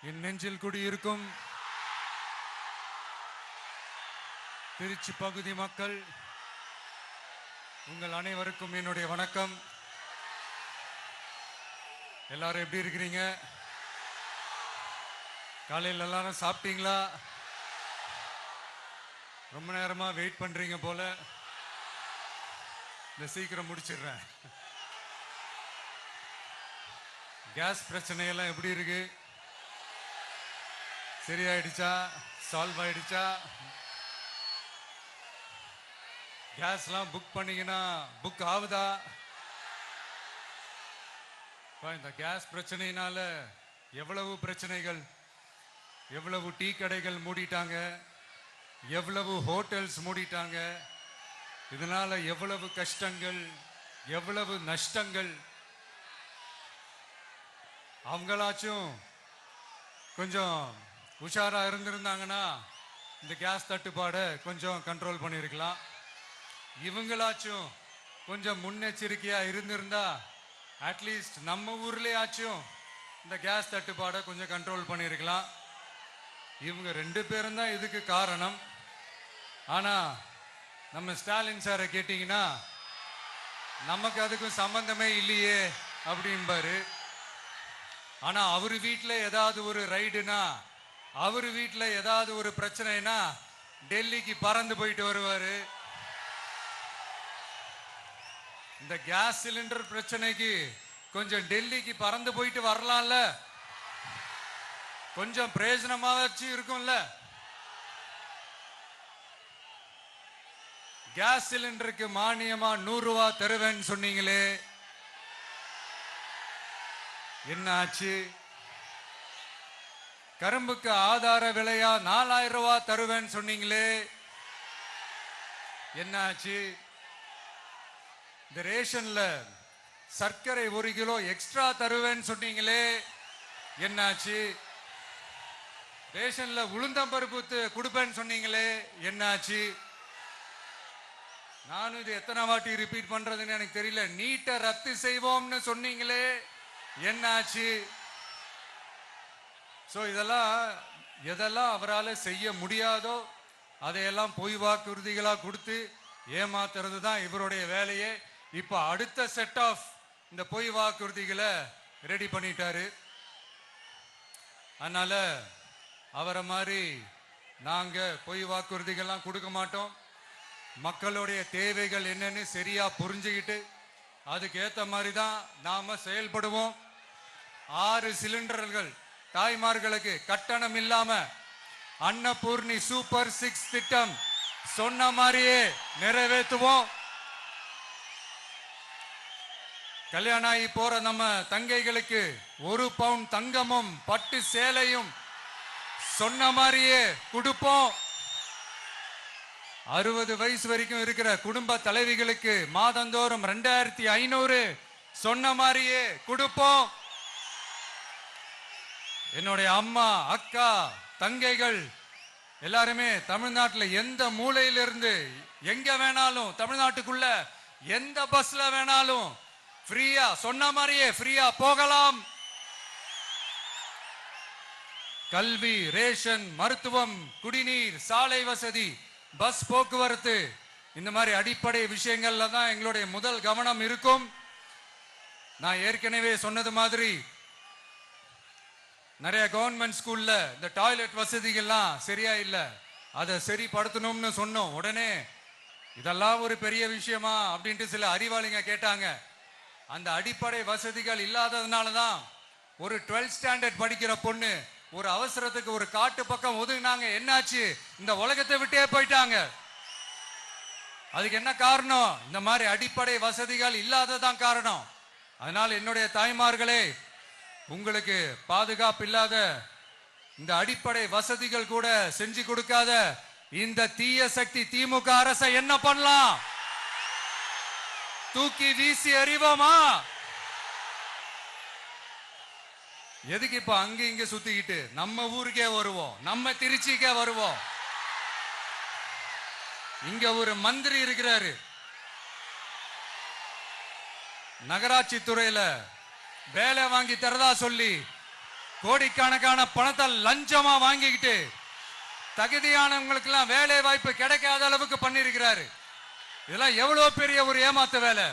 என் நெஞ்சில் குடியிருக்கும் திருச்சி பகுதி மக்கள் உங்கள் அனைவருக்கும் என்னுடைய வணக்கம். எல்லாரும் எப்படி இருக்கிறீங்க? காலையில் எல்லாரும் சாப்பிட்டீங்களா? ரொம்ப நேரமா வெயிட் பண்றீங்க போல. இந்த சீக்கிரம் முடிச்சிடுறேன். கேஸ் பிரச்சனையெல்லாம் எப்படி இருக்கு? சரியாயிடுச்சா? சால்வ் ஆயிடுச்சா? கேஸ்லாம் புக் பண்ணீங்கன்னா புக் ஆகுதா? இந்த கேஸ் பிரச்சனையினால எவ்வளவு பிரச்சனைகள், எவ்வளவு டீ கடைகள் மூடிட்டாங்க, எவ்வளவு ஹோட்டல்ஸ் மூடிட்டாங்க, இதனால எவ்வளவு கஷ்டங்கள், எவ்வளவு நஷ்டங்கள். அவங்களாச்சும் கொஞ்சம் உஷாரா இருந்திருந்தாங்கன்னா இந்த கேஸ் தட்டுப்பாடை கொஞ்சம் கண்ட்ரோல் பண்ணியிருக்கலாம். இவங்களாச்சும் கொஞ்சம் முன்னெச்சரிக்கையா இருந்திருந்தா அட்லீஸ்ட் நம்ம ஊர்லயாச்சும் இந்த கேஸ் தட்டுப்பாடை கொஞ்சம் கண்ட்ரோல் பண்ணியிருக்கலாம். இவங்க 2 பேரும் தான் இதுக்கு காரணம். ஆனா நம்ம ஸ்டாலின் சாரை கேட்டீங்கன்னா நமக்கு அதுக்கும் சம்பந்தமே இல்லையே அப்படின்பாரு. ஆனா அவரு வீட்டில் ஏதாவது ஒரு ரைடுனா, அவரு வீட்டில் ஏதாவது ஒரு பிரச்சனைனா டெல்லிக்கு பறந்து போயிட்டு வருவாரு. இந்த கேஸ் சிலிண்டர் பிரச்சனைக்கு கொஞ்சம் டெல்லிக்கு பறந்து போயிட்டு வரலாம்ல, கொஞ்சம் பிரயோஜனமா வச்சு இருக்கும்ல. கேஸ் சிலிண்டருக்கு மானியமா 100 ரூபாய் தருவேன்னு சொன்னீங்களே, என்ன ஆச்சு? கரும்புக்கு ஆதார விலையா 4000 ரூபாய் தருவேன்னு சொன்னீங்களே, என்ன ஆச்சு? இந்த ரேஷன்ல சர்க்கரை 1 கிலோ எக்ஸ்ட்ரா தருவேன்னு சொன்னீங்களே, என்னாச்சு? ரேஷன்ல உளுந்தம்பருப்பு கொடுப்பேன்னு சொன்னீங்களே, என்னாச்சு? நானும் இது எத்தனை வாட்டி ரிப்பீட் பண்றதுன்னு எனக்கு தெரியல. நீட்டை ரத்து செய்வோம்னு சொன்னீங்களே, என்னாச்சு? சோ இதெல்லாம் எதெல்லாம் அவரால் செய்ய முடியாதோ அதையெல்லாம் பொய் வாக்குறுதிகளா கொடுத்து ஏமாத்துறது தான் இவருடைய வேலையே. இப்ப அடுத்த செட் ஆஃப் இந்த பொய் வாக்குறுதிகளை ரெடி பண்ணிட்டாரு. அதனால அவரை மாதிரி நாங்க பொய் வாக்குறுதிகள்லாம் கொடுக்க மாட்டோம். மக்களுடைய தேவைகள் என்னன்னு சரியா புரிஞ்சுக்கிட்டு அதுக்கு ஏத்த மாதிரி தான் நாம செயல்படுவோம். 6 சிலிண்டர்கள் தாய்மார்களுக்கு கட்டணம் இல்லாம அன்னபூர்ணி சூப்பர் 6 திட்டம் சொன்ன மாதிரியே நிறைவேற்றுவோம். கல்யாணம் ஆகி போற நம்ம தங்கைகளுக்கு 1 பவுன் தங்கமும் பட்டு சேலையும் சொன்ன மாதிரியே கொடுப்போம். 60 வயசு வரைக்கும் இருக்கிற குடும்ப தலைவிகளுக்கு மாதந்தோறும் 2500 சொன்ன மாதிரியே கொடுப்போம். என்னுடைய அம்மா, அக்கா, தங்கைகள் எல்லாருமே தமிழ்நாட்டில் எந்த மூலையிலிருந்து எங்க வேணாலும், தமிழ்நாட்டுக்குள்ள எந்த பஸ்ல வேணாலும் ஃப்ரீயா சொன்ன மாதிரியே ஃப்ரீயா போகலாம். கல்வி, ரேஷன், மருத்துவம், குடிநீர், சாலை வசதி, பஸ் போக்குவரத்து, இந்த மாதிரி அடிப்படை விஷயங்கள்ல தான் எங்களுடைய முதல் கவனம் இருக்கும். நான் ஏற்கனவே சொன்னது மாதிரி நிறைய கவர்மெண்ட் ஸ்கூல்ல இந்த டாய்லெட் வசதிகள்லாம் சரியா இல்ல, அதை சரிப்படுத்தணும்னு சொன்னோம். உடனே இதெல்லாம் ஒரு பெரிய விஷயமா அப்படின்ட்டு சில அறிவாளிங்க கேட்டாங்க. அந்த அடிப்படை வசதிகள் இல்லாததுனால தான் ஒரு 12th ஸ்டாண்டர்ட் படிக்கிற பொண்ணு ஒரு அவசரத்துக்கு ஒரு காட்டு பக்கம் ஒதுங்கினாங்க. என்னாச்சு? இந்த உலகத்தை விட்டே போயிட்டாங்க. அதுக்கு என்ன காரணம்? இந்த மாதிரி அடிப்படை வசதிகள் இல்லாததான் காரணம். அதனால என்னுடைய தாய்மார்களே, உங்களுக்கு பாதுகாப்பு இல்லாத இந்த அடிப்படை வசதிகள் கூட செஞ்சு கொடுக்காத இந்த தீய சக்தி திமுக அரசை என்ன பண்ணலாம்? தூக்கி வீசி அறிவோமா? எதுக்கு இப்ப அங்க இங்க சுத்திக்கிட்டு நம்ம ஊருக்கே வருவோம், நம்ம திருச்சிக்கே வருவோம். இங்க ஒரு மந்திரி இருக்கிறாரு, நகராட்சி துறையில வேலை வாங்கி தரதா சொல்லி கோடிக்கணக்கான பணத்தை லஞ்சமா வாங்கிக்கிட்டு தகுதியானவங்களுக்கு எல்லாம் வேலை வாய்ப்பு கிடைக்காத அளவுக்கு பண்ணிருக்கிறாரு. இதெல்லாம் எவ்வளவு பெரிய ஒரு ஏமாத்து வேலை.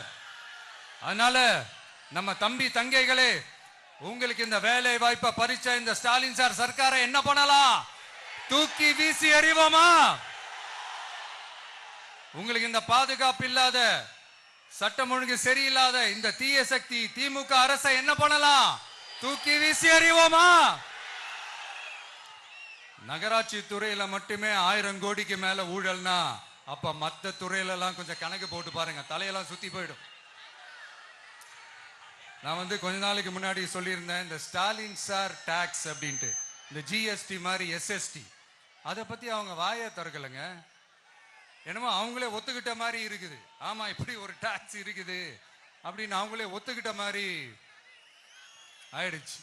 அதனால நம்ம தம்பி தங்கைகளே, உங்களுக்கு இந்த வேலை வாய்ப்பை பறிச்ச இந்த ஸ்டாலின் சார் சர்க்காரை என்ன பண்ணலாம்? தூக்கி வீசி எறிவோமா? உங்களுக்கு இந்த பாதுகாப்பு இல்லாத, சட்டம் ஒழுங்கு சரியில்லாத இந்த தீய சக்தி திமுக அரசை என்ன பண்ணலாம்? தூக்கி வீசி எறிவோமா? நகராட்சி துறையில மட்டுமே 1000 கோடிக்கு மேல ஊழல்னா, அப்ப மத்த துறையில எல்லாம் கொஞ்சம் கணக்கு போட்டு பாருங்க, தலையெல்லாம் சுத்தி போயிடும். நான் கொஞ்ச நாளைக்கு முன்னாடி சொல்லியிருந்தேன், இந்த ஸ்டாலின் சார் டாக்ஸ் அப்படின்ட்டு, இந்த ஜிஎஸ்டி மாதிரி எஸ்எஸ்டி, அதை பத்தி அவங்க வாயை திறக்கலைங்க. என்னமோ அவங்களே ஒத்துக்கிட்ட மாதிரி இருக்குது. ஆமா, இப்படி ஒரு டாக்ஸ் இருக்குது அப்படின்னு அவங்களே ஒத்துக்கிட்ட மாதிரி ஆயிடுச்சு.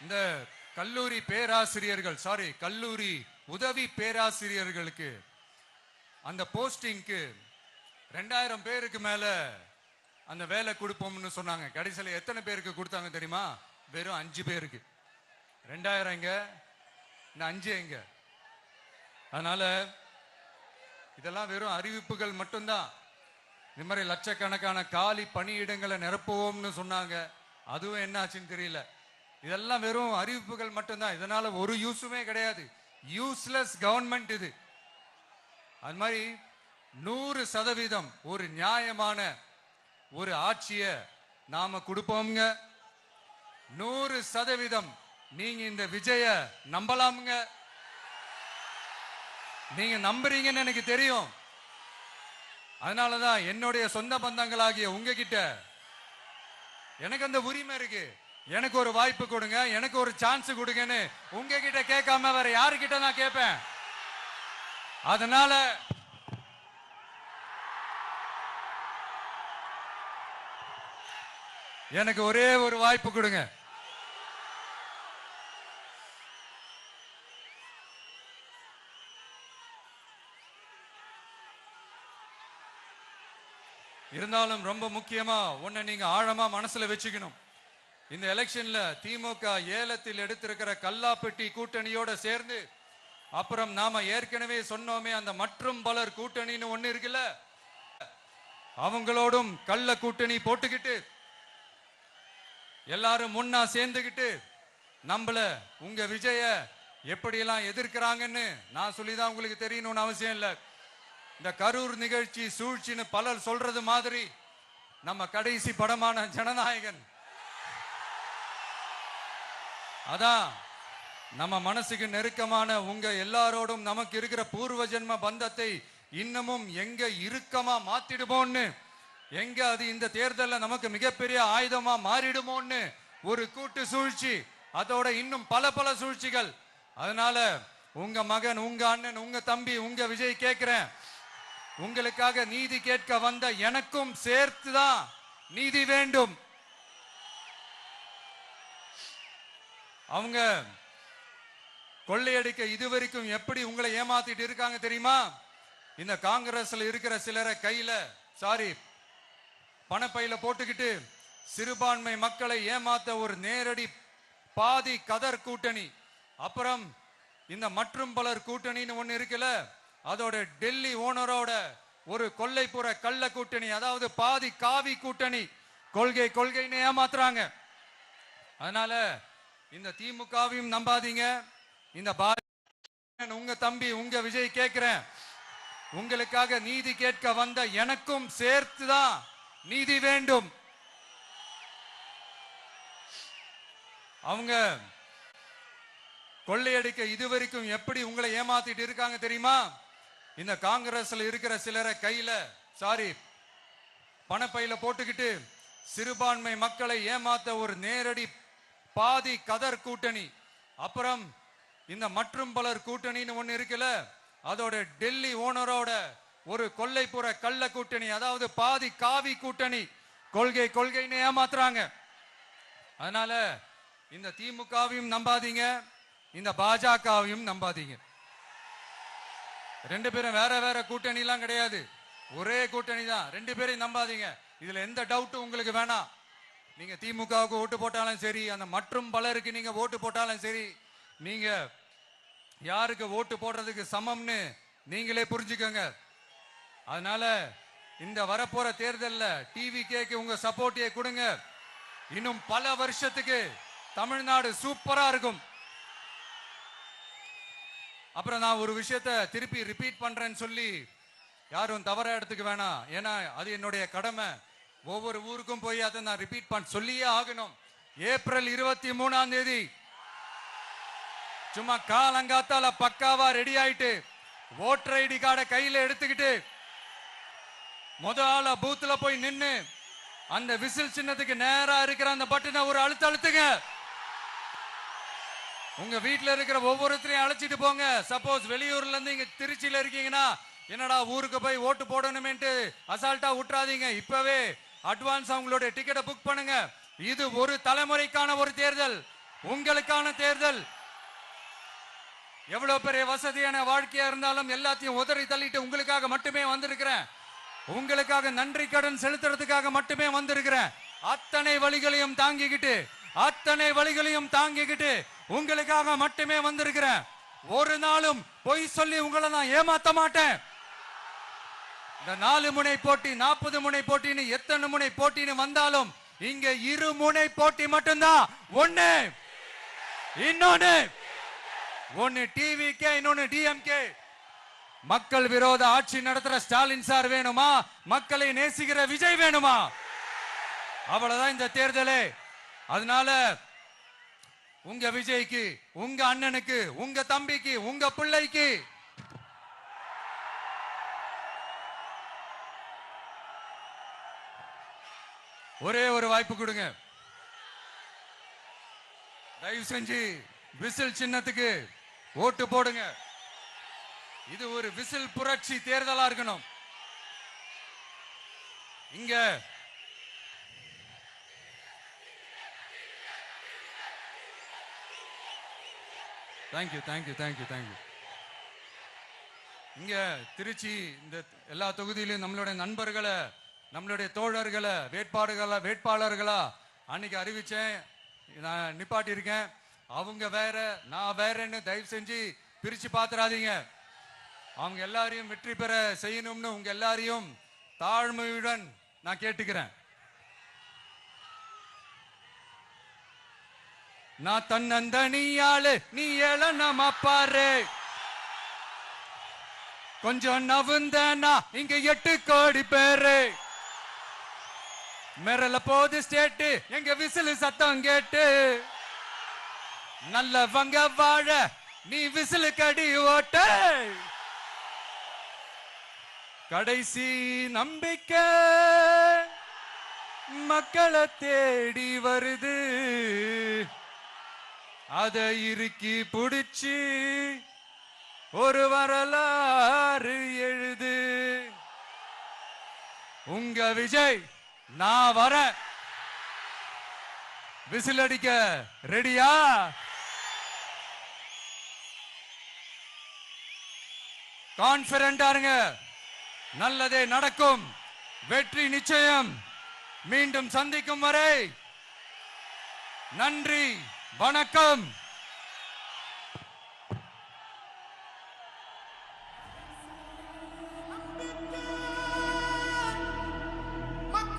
இந்த கல்லூரி பேராசிரியர்கள், கல்லூரி உதவி பேராசிரியர்களுக்கு அந்த போஸ்டிங்க்கு 2000 பேருக்கு மேல அந்த வேலை கொடுப்போம்னு சொன்னாங்க. கடைசியில் எத்தனை பேருக்கு கொடுத்தாங்க தெரியுமா? வெறும் 5 பேருக்கு. 2000 எங்க, இந்த 5 எங்க? அதனால இதெல்லாம் வெறும் அறிவிப்புகள் மட்டும்தான். இந்த மாதிரி லட்சக்கணக்கான காலி பணியிடங்களை நிரப்புவோம்னு சொன்னாங்க. அதுவும் என்ன ஆச்சுன்னு தெரியல. இதெல்லாம் வெறும் அறிவிப்புகள் மட்டும்தான். இதனால ஒரு யூஸுமே கிடையாது. யூஸ்லெஸ் கவர்மெண்ட் இது. அது மாதிரி 100% ஒரு நியாயமான ஒரு ஆட்சிய நாம கொடுப்போம்ங்க. 100% நீங்க இந்த விஜய நம்பலாமுங்க. நீங்க நம்புறீங்கன்னு எனக்கு தெரியும். அதனாலதான் என்னுடைய சொந்த பந்தங்களாகிய உங்ககிட்ட எனக்கு அந்த உரிமை இருக்கு. எனக்கு ஒரு வாய்ப்பு கொடுங்க, எனக்கு ஒரு சான்ஸ் கொடுங்கன்னு உங்ககிட்ட கேட்காம வேற யாருக்கிட்ட நான் கேட்பேன்? அதனால எனக்கு ஒரே ஒரு வாய்ப்பு கொடுங்க. இருந்தாலும் ரொம்ப முக்கியமா ஒன்ன நீங்க ஆழமா மனசுல வச்சுக்கணும். இந்த எலெக்ஷன்ல திமுக ஏலத்தில் எடுத்திருக்கிற கல்லாப்பெட்டி கூட்டணியோட சேர்ந்து, அப்புறம் நாம ஏற்கனவே சொன்னோமே அந்த மற்றும் பலர் கூட்டணின்னு ஒண்ணு இருக்குல்ல, அவங்களோடும் கள்ள கூட்டணி போட்டுக்கிட்டு எல்லாரும் முன்னா சேர்ந்துகிட்டு நம்மள உங்க விஜய எப்படியெல்லாம் எதிர்க்கிறாங்கன்னு நான் சொல்லிதான் உங்களுக்கு தெரியணும்னு அவசியம் இல்லை. இந்த கரூர் நிகழ்ச்சி சூழ்ச்சின்னு பலர் சொல்றது மாதிரி நம்ம கடைசி படமான ஜனநாயகன், அதான் நம்ம மனசுக்கு நெருக்கமான உங்க எல்லாரோடும் நமக்கு இருக்கிற பூர்வ ஜென்ம பந்தத்தை இன்னமும் எங்க இறுக்கமா மாத்திடுமோன்னு, எங்க அது இந்த தேர்தலில் நமக்கு மிகப்பெரிய ஆயுதமா மாறிடுமோன்னு ஒரு கூட்டு சூழ்ச்சி, அதோட இன்னும் பல பல சூழ்ச்சிகள். அதனால உங்க மகன், உங்க அண்ணன், உங்க தம்பி, உங்க விஜய் கேட்கிறேன், உங்களுக்காக நீதி கேட்க வந்த எனக்கும் சேர்த்துதான் நீதி வேண்டும். அவங்க கொள்ளையடிக்க இதுவரைக்கும் எப்படி உங்களை ஏமாத்திட்டு இருக்காங்க தெரியுமா? இந்த காங்கிரஸ்ல இருக்கிற சிலரை கையில பணப்பையில போட்டுக்கிட்டு சிறுபான்மை மக்களை ஏமாத்த ஒரு நேரடி பாதி கதர் கூட்டணி, அப்புறம் இந்த மற்றும் பலர் கூட்டணின்னு ஒண்ணு இருக்குல்ல, அதோட டெல்லி ஓனரோட ஒரு கொள்ளைப்புற கள்ள கூட்டணி, அதாவது பாதி காவி கூட்டணி. கொள்கைன்னு ஏமாத்துறாங்க. அதனால இந்த திமுகவையும் நம்பாதீங்க. இந்த உங்க தம்பி, உங்க விஜய் கேட்கிறேன், உங்களுக்காக நீதி கேட்க வந்த எனக்கும் சேர்த்துதான் நீதி வேண்டும். அவங்க கொள்ளையடிக்க இதுவரைக்கும் எப்படி உங்களை ஏமாத்திட்டு இருக்காங்க தெரியுமா? இந்த காங்கிரஸ்ல இருக்கிற சிலரை கையில பணப்பையில போட்டுக்கிட்டு சிறுபான்மை மக்களை ஏமாத்த ஒரு நேரடி பாதி கதர் கூட்டணி, அப்புறம் இந்த மற்றும் பலர் கூட்டணின்னு ஒண்ணு இருக்குல்ல, அதோட டெல்லி ஓனரோட ஒரு கொள்ளைப்புற கள்ள கூட்டணி, அதாவது பாதி காவி கூட்டணி. கொள்கை கொள்கைன்னு ஏமாத்துறாங்க. அதனால இந்த திமுகவையும் நம்பாதீங்க, இந்த பாஜகவையும் நம்பாதீங்க. ரெண்டு பேரும் வேற வேற கூட்டணி எல்லாம் கிடையாது, ஒரே கூட்டணி தான். ரெண்டு பேரையும் நம்பாதீங்க. இதுல எந்த டவுட்டும் உங்களுக்கு வேணாம். நீங்க திமுகவுக்கு ஓட்டு போட்டாலும் சரி, அந்த மற்றும் பலருக்கு நீங்க ஓட்டு போட்டாலும் சரி, நீங்க யாருக்கு ஓட்டு போடுறதுக்கு சமம்னு நீங்களே புரிஞ்சுக்கோங்க. அதனால இந்த வரப்போற தேர்தல்ல டிவிகேக்கு உங்க சப்போர்ட்டை கொடுங்க. இன்னும் பல வருஷத்துக்கு தமிழ்நாடு சூப்பரா இருக்கும். அப்புறம் நான் ஒரு விஷயத்தை திருப்பி ரிப்பீட் பண்றேன்னு சொல்லி யாரும் தவறா எடுத்துக்க வேணாம். ஏன்னா அது என்னுடைய கடமை. ஒவ்வொரு ஊருக்கும் போய் அதை நான் ரிப்பீட் சொல்லியே ஆகணும். ஏப்ரல் 23ஆம் தேதி சும்மா காலங்காத்தால பக்காவா ரெடி ஆயிட்டு ஓட்டர் ஐடி கார்டை கையில எடுத்துக்கிட்டு முதல்ல பூத்துல போய் நின்னு அந்த விசில் சின்னத்துக்கு நேரா இருக்கிற அந்த பட்டனை ஒரு அழுத்துங்க. உங்க வீட்டுல இருக்கிற ஒவ்வொருத்தரையும் அழைச்சிட்டு போங்க. சப்போஸ் வெளியூர்ல இருந்து இங்க திருச்சியில இருக்கீங்கன்னா, என்னடா ஊருக்கு போய் ஓட்டு போடணுமேன்ட்டு அசால்ட்டா விட்டுறாதீங்க. இப்பவே அட்வான்ஸ் அவங்களுடைய டிக்கெட்டை புக் பண்ணுங்க. இது ஒரு தலைமுறைக்கான ஒரு தேர்தல், உங்களுக்கான தேர்தல். எவ்வளவு பெரிய வசதியான வாழ்க்கையா இருந்தாலும் எல்லாத்தையும் உதறி தள்ளிட்டு உங்களுக்காக மட்டுமே வந்திருக்கிறேன். உங்களுக்காக நன்றி கடன் செலுத்துறதுக்காக மட்டுமே வந்திருக்கிறேன். அத்தனை வழிகளையும் தாங்கிக்கிட்டு உங்களுக்காக மட்டுமே வந்திருக்கிறேன். ஒரு நாளும் பொய் சொல்லி உங்களை நான் ஏமாத்த மாட்டேன். இந்த 4 முனை போட்டி 40 முனை போட்டின்னு எத்தனை முனை போட்டின்னு வந்தாலும் இங்க 2 முனை போட்டி மட்டும்தான். ஒன்னு டிவிகே, இன்னொன்னு டிஎம்கே. மக்கள் விரோத ஆட்சி நடத்துற ஸ்டாலின் சார் வேணுமா, மக்களை நேசிக்கிற விஜய் வேணுமா? அவ்வளவுதான் இந்த தேர்தலே. அதனால உங்க விஜய்க்கு, உங்க அண்ணனுக்கு, உங்க தம்பிக்கு, உங்க பிள்ளைக்கு ஒரே ஒரு வாய்ப்பு கொடுங்க. தயவு செஞ்சு விசில் சின்னத்துக்கு ஓட்டு போடுங்க. இது ஒரு விசில் புரட்சி தேர்தலா இருக்கணும். இங்க தேங்க்யூ. இங்க திருச்சி இந்த எல்லா தொகுதியிலும் நம்மளுடைய நண்பர்களை, நம்மளுடைய தோழர்களை வேட்பாளர்களா அன்னைக்கு அறிவிச்சேன், நான் நிப்பாட்டி இருக்கேன். அவங்க வேற, நான் வேறன்னு தயவு செஞ்சு பிரிச்சு பாத்துறாதீங்க. அவங்க எல்லாரையும் வெற்றி பெற செய்யணும்னு உங்க எல்லாரையும் தாழ்மையுடன் நான் கேட்டுக்கிறேன். நான் தன்னந்தனியாளு, நீ ஏளனமா பாரு. கொஞ்சம் நவுந்தனா இங்க 8 கோடி பேரு. மிரல போது ஸ்டேட்டு, எங்க விசில் சத்தம் கேட்டு. நல்லவங்க வாழ நீ விசிலு கடி ஓட்டு. கடைசி நம்பிக்கை மக்களை தேடி வருது. அதை இறுக்கி புடிச்சு ஒரு வரலாறு எழுது. உங்க விஜய் நான் வர. விசில் அடிக்க ரெடியா? கான்பிடண்டா இருங்க. நல்லதே நடக்கும். வெற்றி நிச்சயம். மீண்டும் சந்திக்கும் வரை நன்றி, வணக்கம்.